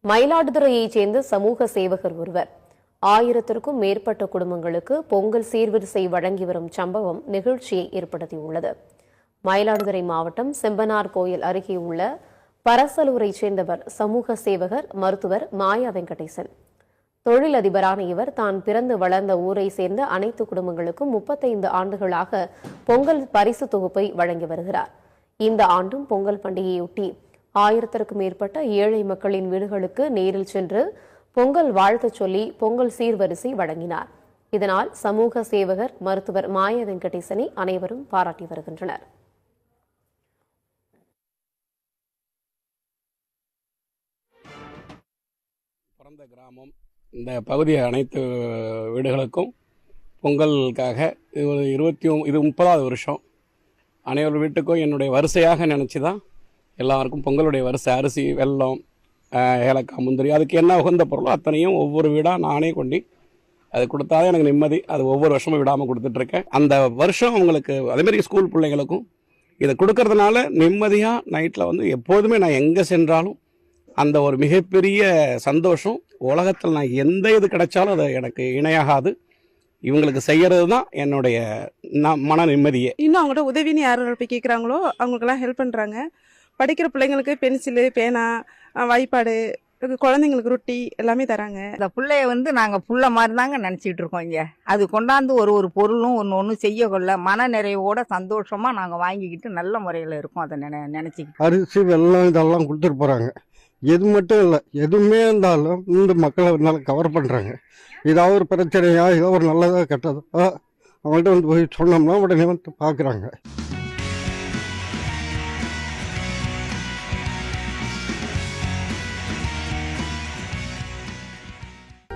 மயிலாடுதுறையைச் சேர்ந்த சமூக சேவகர் ஒருவர் 1000க்கும் மேற்பட்ட குடும்பங்களுக்கு பொங்கல் சீர்வரிசை வழங்கி வரும் சம்பவம் நிகழ்ச்சியை ஏற்படுத்தியுள்ளது. மயிலாடுதுறை மாவட்டம் செம்பனார் கோயில் அருகே உள்ள பரசலூரைச் சேர்ந்தவர் சமூக சேவகர் மருத்துவர் மாயா வெங்கடேசன். தொழிலதிபரான இவர் தான் பிறந்து வளர்ந்த ஊரை சேர்ந்த அனைத்து குடும்பங்களுக்கும் 35 ஆண்டுகளாக பொங்கல் பரிசு தொகுப்பை வழங்கி வருகிறார். இந்த ஆண்டும் பொங்கல் பண்டிகையொட்டி 1000க்கும் மேற்பட்ட ஏழை மக்களின் வீடுகளுக்கு நேரில் சென்று பொங்கல் வாழ்த்து சொல்லி பொங்கல் சீர்வரிசை வழங்கினார். இதனால் சமூக சேவகர் மருத்துவர் மாயா வெங்கடேசனை அனைவரும் பாராட்டி வருகின்றனர். பிறந்த கிராமம் இந்த பகுதி அனைத்து வீடுகளுக்கும் பொங்கலுக்காக இது 30வது வருஷம். அனைவரு வீட்டுக்கும் என்னுடைய வரிசையாக நினச்சி தான் எல்லாருக்கும் பொங்கலுடைய வரிசை அரிசி, வெல்லம், ஏலக்காய், முந்திரி, அதுக்கு என்ன உகந்த பொருளோ அத்தனையும் ஒவ்வொரு வீடாக நானே கொண்டு அது கொடுத்தாதான் எனக்கு நிம்மதி. அது ஒவ்வொரு வருஷமும் விடாமல் கொடுத்துட்ருக்கேன். அந்த வருஷம் அவங்களுக்கு அதேமாதிரி ஸ்கூல் பிள்ளைகளுக்கும் இதை கொடுக்கறதுனால நிம்மதியாக நைட்டில் எப்போதுமே நான் எங்கே சென்றாலும் அந்த ஒரு மிகப்பெரிய சந்தோஷம். உலகத்தில் நான் எந்த இது கிடைச்சாலும் அது எனக்கு இணையாகாது. இவங்களுக்கு செய்யறது தான் என்னுடைய மன நிம்மதியே. இன்னும் அவங்கள்ட்ட உதவின்னு யார் போய் கேட்குறாங்களோ அவங்களுக்கெல்லாம் ஹெல்ப் பண்ணுறாங்க. படிக்கிற பிள்ளைங்களுக்கு பென்சிலு, பேனா, வாய்ப்பாடு, குழந்தைங்களுக்கு ரொட்டி எல்லாமே தராங்க. இந்த பிள்ளைய நாங்கள் புள்ள மாதிரி தாங்க நினச்சிக்கிட்டு இருக்கோம். இங்கே அது கொண்டாந்து ஒரு பொருளும் ஒன்று செய்ய கொள்ள மன நிறைவோட சந்தோஷமாக நாங்கள் வாங்கிக்கிட்டு நல்ல முறையில் இருக்கோம். அதை நினச்சிக்கிட்டு அரிசி, வெல்லம் இதெல்லாம் கொடுத்துட்டு போகிறாங்க. எது மட்டும் இல்லை, எதுவுமே இருந்தாலும் இந்த மக்களை நல்லா கவர் பண்ணுறாங்க. ஏதாவது ஒரு பிரச்சனையா, ஏதோ ஒரு நல்லதாக கெட்டதோ அவங்கள்ட்ட போய் சொன்னோம்னா உடனே பார்க்குறாங்க.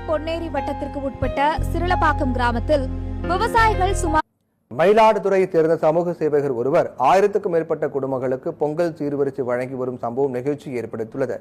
பொன்னேரி வட்டத்திற்கு உட்பட்ட சிறுலப்பாக்கம் கிராமத்தில் விவசாயிகள் சுமார் மயிலாடுதுறையை சேர்ந்த சமூக சேவகர் ஒருவர் 1000க்கும் மேற்பட்ட குடும்பங்களுக்கு பொங்கல் சீர்வரிசை வழங்கி வரும் சம்பவம் நிகழ்ச்சி ஏற்படுத்தியுள்ளது.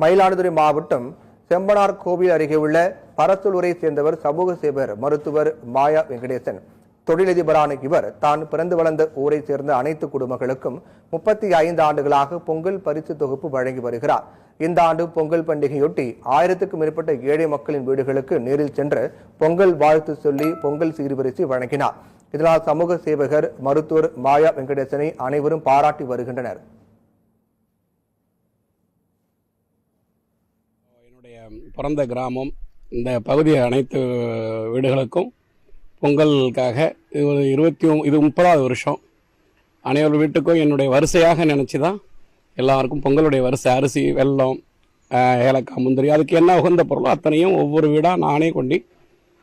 மயிலாடுதுறை மாவட்டம் செம்பனார் கோவில் அருகே உள்ள பரசலூரை சேர்ந்தவர் சமூக சேவகர் மருத்துவர் மாயா வெங்கடேசன். தொழிலதிபரான இவர் தான் பிறந்து வளர்ந்த ஊரை சேர்ந்த அனைத்து குடும்பங்களுக்கும் 35 ஆண்டுகளாக பொங்கல் பரிசு தொகுப்பு வழங்கி வருகிறார். இந்த ஆண்டு பொங்கல் பண்டிகையொட்டி 1000க்கும் மேற்பட்ட ஏழை மக்களின் வீடுகளுக்கு நேரில் சென்று பொங்கல் வாழ்த்து சொல்லி பொங்கல் சீர்வரிசை வழங்கினார். இதனால் சமூக சேவகர் மருத்துவர் மாயா வெங்கடேசனை அனைவரும் பாராட்டி வருகின்றனர். என்னுடைய பிறந்த கிராமம் இந்த பகுதி அனைத்து வீடுகளுக்கும் பொங்கலுக்காக இது 30வது வருஷம். அனைவரு வீட்டுக்கும் என்னுடைய வரிசையாக நினச்சி தான் எல்லாருக்கும் பொங்கலுடைய வரிசை அரிசி, வெல்லம், ஏலக்காய், முந்திரி, அதுக்கு என்ன உகந்த பொருளோ அத்தனையும் ஒவ்வொரு வீடாக நானே கொண்டு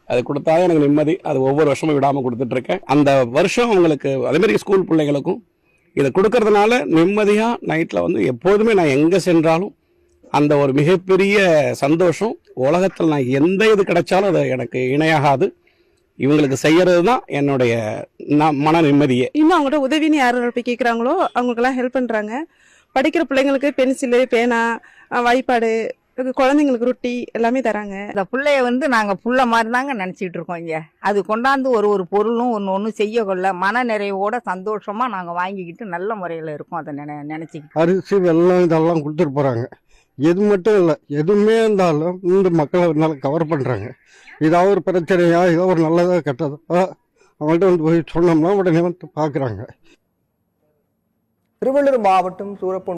அது கொடுத்தாதான் எனக்கு நிம்மதி. அது ஒவ்வொரு வருஷமும் விடாமல் கொடுத்துட்ருக்கேன். அந்த வருஷம் அவங்களுக்கு அதேமாதிரி ஸ்கூல் பிள்ளைகளுக்கும் இதை கொடுக்கறதுனால நிம்மதியாக நைட்டில் எப்போதுமே நான் எங்கே சென்றாலும் அந்த ஒரு மிகப்பெரிய சந்தோஷம். உலகத்தில் நான் எந்த இது கிடைச்சாலும் அது எனக்கு இணையாகாது. இவங்களுக்கு செய்யறது தான் என்னுடைய மன நிம்மதியே. இன்னும் அவங்கள்ட்ட உதவின்னு யார் போய் கேட்குறாங்களோ அவங்களுக்கெல்லாம் ஹெல்ப் பண்ணுறாங்க. படிக்கிற பிள்ளைங்களுக்கு பென்சிலு, பேனா, வாய்ப்பாடு, குழந்தைங்களுக்கு ரொட்டி எல்லாமே தராங்க. இந்த பிள்ளைய நாங்கள் புள்ள மாதிரி தாங்க நினச்சிக்கிட்டு இருக்கோம். இங்கே அது கொண்டாந்து ஒரு பொருளும் ஒன்று செய்ய கொள்ள மன நிறைவோட சந்தோஷமாக நாங்கள் வாங்கிக்கிட்டு நல்ல முறையில் இருக்கோம். அதை நினச்சிக்கிட்டு அரிசி, வெல்லம் இதெல்லாம் கொடுத்துட்டு போகிறாங்க. எது மட்டும் இல்லை, எதுவுமே இருந்தாலும் இந்த மக்களை நல்லா கவர் பண்ணுறாங்க. ஏதாவது ஒரு பிரச்சனையா, ஏதோ ஒரு நல்லதாக கெட்டதோ அவங்கள்ட்ட போய் சொன்னோம்னா உடனே பார்க்குறாங்க. திருவள்ளூர் மாவட்டம் சூரப்பன்